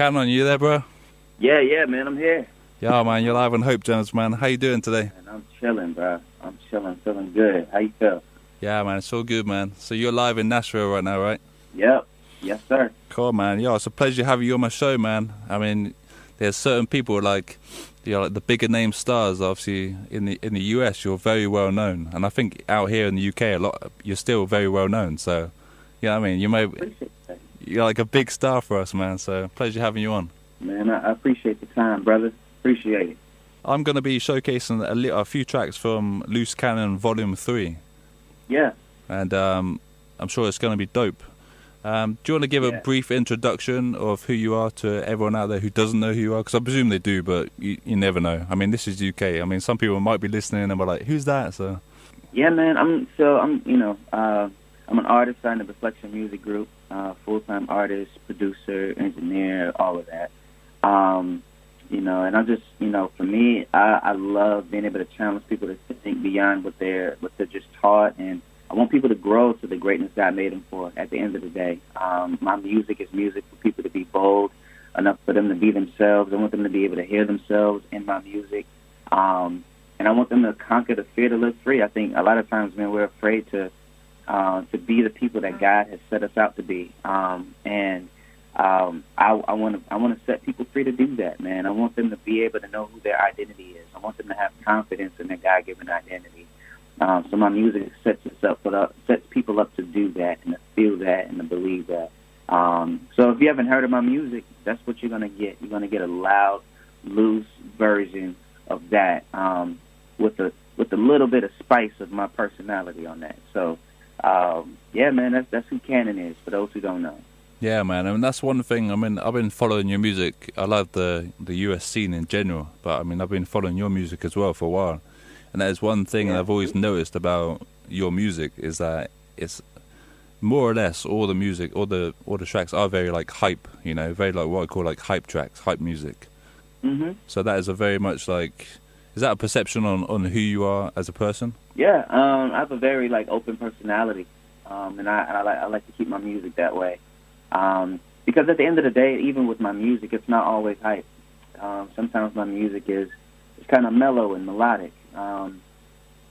Canon, you there, bro? Yeah, man, I'm here. Yeah, man, you're live on HopeJamz, man. How you doing today? Man, I'm chilling, bro. I'm chilling, feeling good. How you feel? Yeah, man, it's all good, man. So you're live in Nashville right now, right? Yep. Yes, sir. Cool, man. Yeah, it's a pleasure having you on my show, man. I mean, there's certain people like, like the bigger name stars. Obviously, in the US, you're very well known, and I think out here in the UK, you're still very well known. So, yeah, I mean, you're like a big star for us, man. So, pleasure having you on. Man, I appreciate the time, brother. Appreciate it. I'm going to be showcasing a few tracks from Loose Cannon Volume 3. Yeah. And I'm sure it's going to be dope. Do you want to give a brief introduction of who you are to everyone out there who doesn't know who you are? Because I presume they do, but you never know. I mean, this is UK. I mean, some people might be listening and be like, "Who's that?" So. Yeah, man. I'm an artist signed to Reflection Music Group, full-time artist, producer, engineer, all of that. And I just, for me, I love being able to challenge people to think beyond what they're just taught, and I want people to grow to the greatness God made them for at the end of the day. My music is music for people to be bold enough for them to be themselves. I want them to be able to hear themselves in my music. And I want them to conquer the fear to live free. I think a lot of times, man, we're afraid to be the people that God has set us out to be. I want to set people free to do that, man. I want them to be able to know who their identity is. I want them to have confidence in their God-given identity. So my music sets people up to do that and to feel that and to believe that. So if you haven't heard of my music, that's what you're going to get. You're going to get a loud, loose version of that with a little bit of spice of my personality on that. So, yeah, man, that's who Canon is, for those who don't know. Yeah, man. I mean, that's one thing. I mean, I've been following your music. I love the US scene in general, but I mean, I've been following your music as well for a while. And that is one thing I've always noticed about your music is that it's more or less all the music, all the tracks are very like hype, very like what I call like hype tracks, hype music. Mm-hmm. So that is a very much like, is that a perception on who you are as a person? Yeah, I have a very like open personality, and I like to keep my music that way. Because at the end of the day, even with my music, it's not always hype. Sometimes my music is kind of mellow and melodic.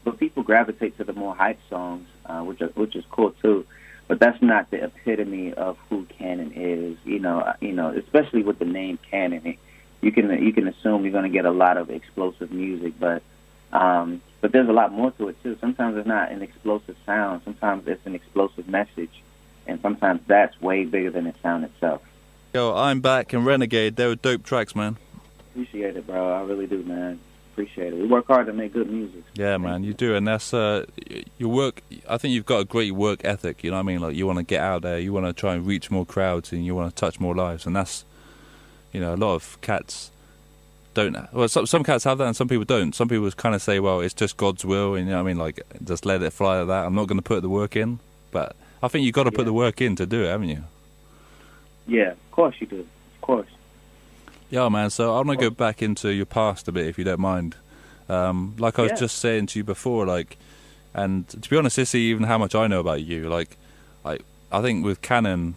But people gravitate to the more hype songs, which is cool too. But that's not the epitome of who Canon is. Especially with the name Canon, you can assume you're going to get a lot of explosive music, but there's a lot more to it too. Sometimes it's not an explosive sound. Sometimes it's an explosive message, and sometimes that's way bigger than the sound itself. Yo, I'm Back and Renegade. They were dope tracks, man. Appreciate it, bro. I really do, man. Appreciate it. We work hard to make good music. Yeah, man, you do, and that's your work. I think you've got a great work ethic. You know what I mean? Like you want to get out there, you want to try and reach more crowds, and you want to touch more lives. And that's, a lot of cats don't. Well, some cats have that, and some people don't. Some people kind of say, well, it's just God's will, and like just let it fly like that. I'm not going to put the work in, but I think you've got to put the work in to do it, haven't you? Yeah, of course you do. Of course. Yeah, man, so I want to go back into your past a bit, if you don't mind. Like I was just saying to you before, and to be honest, this is even how much I know about you. I think with Canon,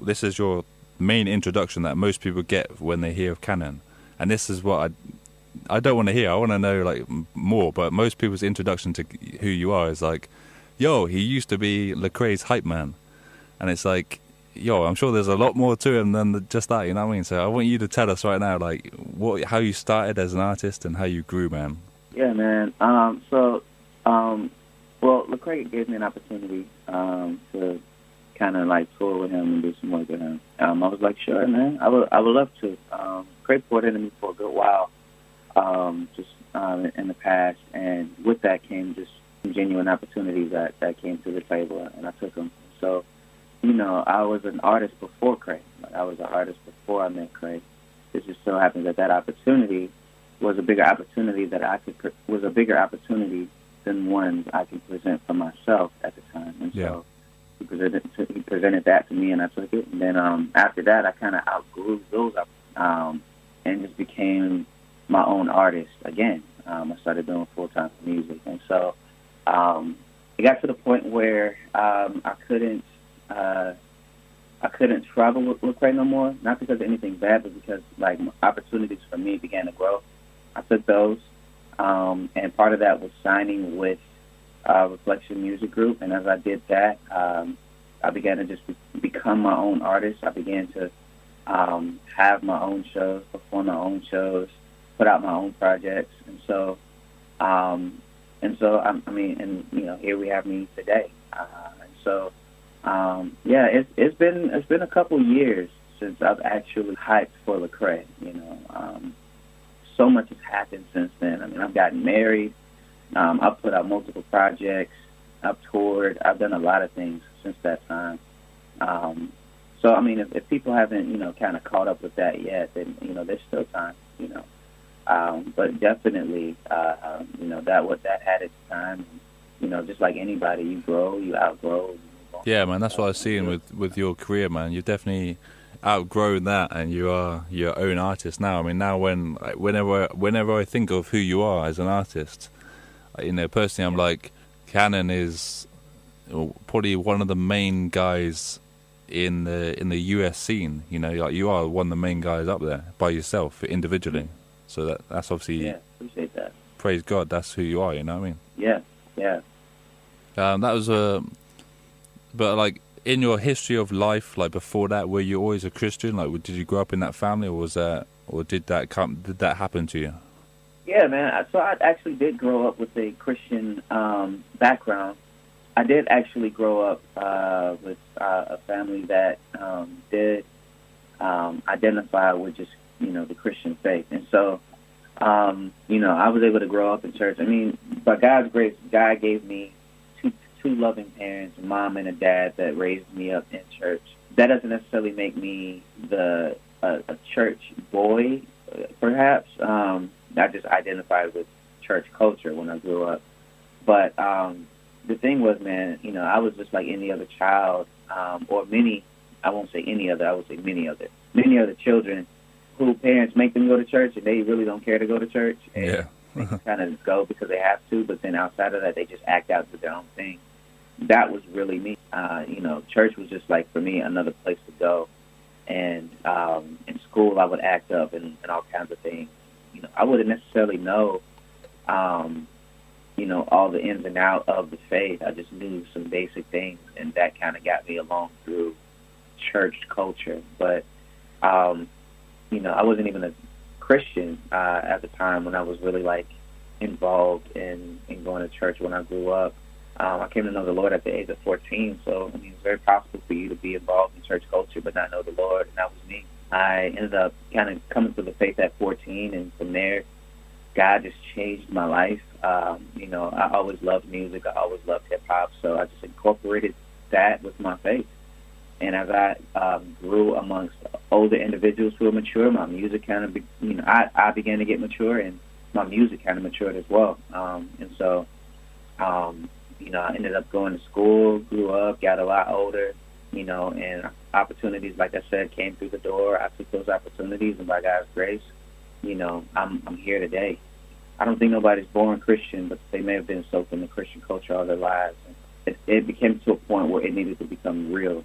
this is your main introduction that most people get when they hear of Canon. And this is what I don't want to hear. I want to know, more. But most people's introduction to who you are is like, yo, he used to be Lecrae's hype man. And it's like, yo, I'm sure there's a lot more to him than just that, you know what I mean? So I want you to tell us right now, how you started as an artist and how you grew, man. Yeah, man. Well, Lecrae gave me an opportunity to kind of tour with him and do some work with him. I was like, sure, man. I would love to. Lecrae poured into me for a good while, in the past, and with that came just some genuine opportunities that came to the table, and I took them. So, I was an artist before Crae. I was an artist before I met Crae. It just so happens that opportunity was a bigger opportunity than ones I could present for myself at the time. And so he presented that to me, and I took it. And then after that, I kind of outgrew those and just became my own artist again. I started doing full-time music, and so it got to the point where I couldn't I couldn't travel with Lecrae no more. Not because of anything bad, but because like opportunities for me began to grow. I took those, and part of that was signing with Reflection Music Group. And as I did that, I began to just become my own artist. I began to have my own shows, perform my own shows, put out my own projects, and so I mean, and you know, here we have me today. And so yeah, it's been a couple years since I've actually hyped for Lecrae. You know, so much has happened since then. I mean, I've gotten married. I've put out multiple projects. I've toured. I've done a lot of things since that time. So, I mean, if people haven't, you know, kind of caught up with that yet, then, you know, there's still time, you know. But definitely, you know, that had its time. And, you know, just like anybody, you grow, you outgrow. You move on. Yeah, man, that's what I was seeing with your career, man. You've definitely outgrown that, and you are your own artist now. I mean, now whenever I think of who you are as an artist, you know, personally, I'm like, Canon is probably one of the main guys in the US scene. You know, like you are one of the main guys up there by yourself individually. So that's obviously, yeah, appreciate that. Praise God, that's who you are. You know what I mean? Yeah, yeah. That was but like in your history of life, like before that, were you always a Christian? Like, did you grow up in that family, or did that happen to you? Yeah, man. So I actually did grow up with a Christian background. I did actually grow up with a family that did identify with just, you know, the Christian faith. And so, you know, I was able to grow up in church. I mean, by God's grace, God gave me two loving parents, a mom and a dad that raised me up in church. That doesn't necessarily make me a church boy, perhaps. I just identified with church culture when I grew up. But the thing was, man, you know, I was just like any other child, or many, I won't say any other, I would say many other children who parents make them go to church and they really don't care to go to church. And yeah. They kind of go because they have to, but then outside of that, they just act out to their own thing. That was really me. You know, church was just like, for me, another place to go. And in school, I would act up and all kinds of things. You know, I wouldn't necessarily know, you know, all the ins and outs of the faith. I just knew some basic things, and that kind of got me along through church culture. But, you know, I wasn't even a Christian at the time when I was really, like, involved in going to church when I grew up. I came to know the Lord at the age of 14, so, I mean, it's very possible for you to be involved in church culture but not know the Lord, and that was me. I ended up kind of coming to the faith at 14, and from there, God just changed my life. You know, I always loved music. I always loved hip-hop, so I just incorporated that with my faith. And as I grew amongst older individuals who were mature, my music kind of, you know, I began to get mature, and my music kind of matured as well. And so, you know, I ended up going to school, grew up, got a lot older, you know, and opportunities, like I said, came through the door. I took those opportunities, and by God's grace, you know, I'm here today. I don't think nobody's born Christian, but they may have been soaked in the Christian culture all their lives. And it became to a point where it needed to become real.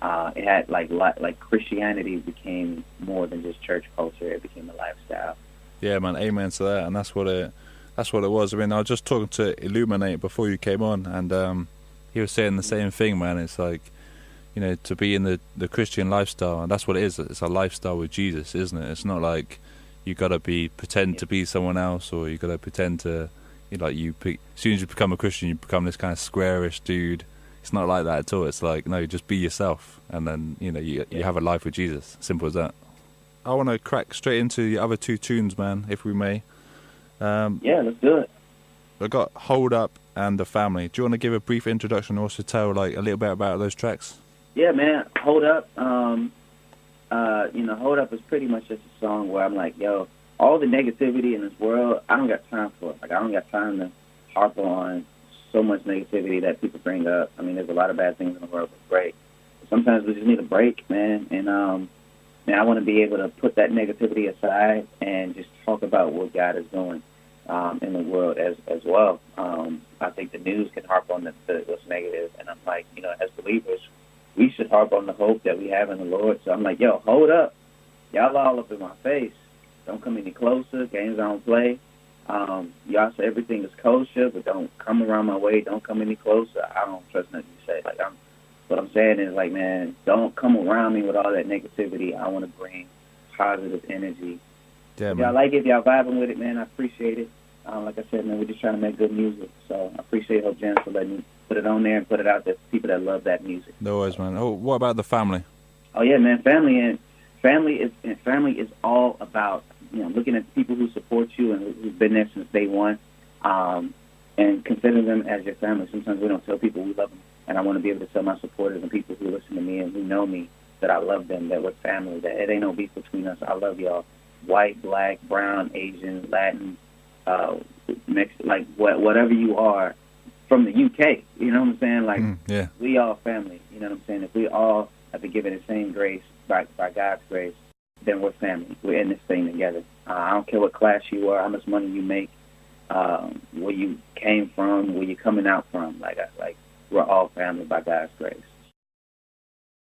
It had like Christianity became more than just church culture. It became a lifestyle. Yeah, man, amen to that, and that's what it was. I mean, I was just talking to Illuminate before you came on, and he was saying the same thing, man. It's like, you know, to be in the Christian lifestyle, and that's what it is. It's a lifestyle with Jesus, isn't it? It's not like you gotta pretend to be someone else, or you gotta pretend to, you know, as soon as you become a Christian, you become this kind of squarish dude. It's not like that at all. It's like, no, just be yourself, and then, you know, you have a life with Jesus. Simple as that. I want to crack straight into the other two tunes, man, if we may. Yeah, let's do it. I got Hold Up and The Family. Do you want to give a brief introduction, and also tell like a little bit about those tracks? Yeah, man. Hold Up. You know, Hold Up is pretty much just a song where I'm like, yo, all the negativity in this world, I don't got time for it. Like, I don't got time to harp on so much negativity that people bring up. I mean, there's a lot of bad things in the world, but great. Sometimes we just need a break, man. And man, I want to be able to put that negativity aside and just talk about what God is doing in the world as well. I think the news can harp on what's negative, and I'm like, you know, as believers, we should harp on the hope that we have in the Lord. So I'm like, yo, hold up. Y'all all up in my face. Don't come any closer. Games I don't play. Y'all say everything is kosher, but don't come around my way. Don't come any closer. I don't trust nothing you say. Like, what I'm saying is, like, man, don't come around me with all that negativity. I want to bring positive energy. Yeah, if y'all like it, if y'all vibing with it, man, I appreciate it. Like I said, man, we're just trying to make good music. So I appreciate HopeJamz for letting me put it on there and put it out there for people that love that music. No worries, man. Oh, what about the family? Oh yeah, man, family is all about, looking at people who support you and who've been there since day one, and considering them as your family. Sometimes we don't tell people we love them, and I want to be able to tell my supporters and people who listen to me and who know me that I love them, that we're family, that it ain't no beef between us. I love y'all, white, black, brown, Asian, Latin, mixed, like whatever you are, from the UK. You know what I'm saying? Like, yeah. We all family. You know what I'm saying? If we all have been given the same grace by God's grace, then we're family. We're in this thing together. I don't care what class you are, how much money you make, where you came from, where you're coming out from. Like we're all family by God's grace.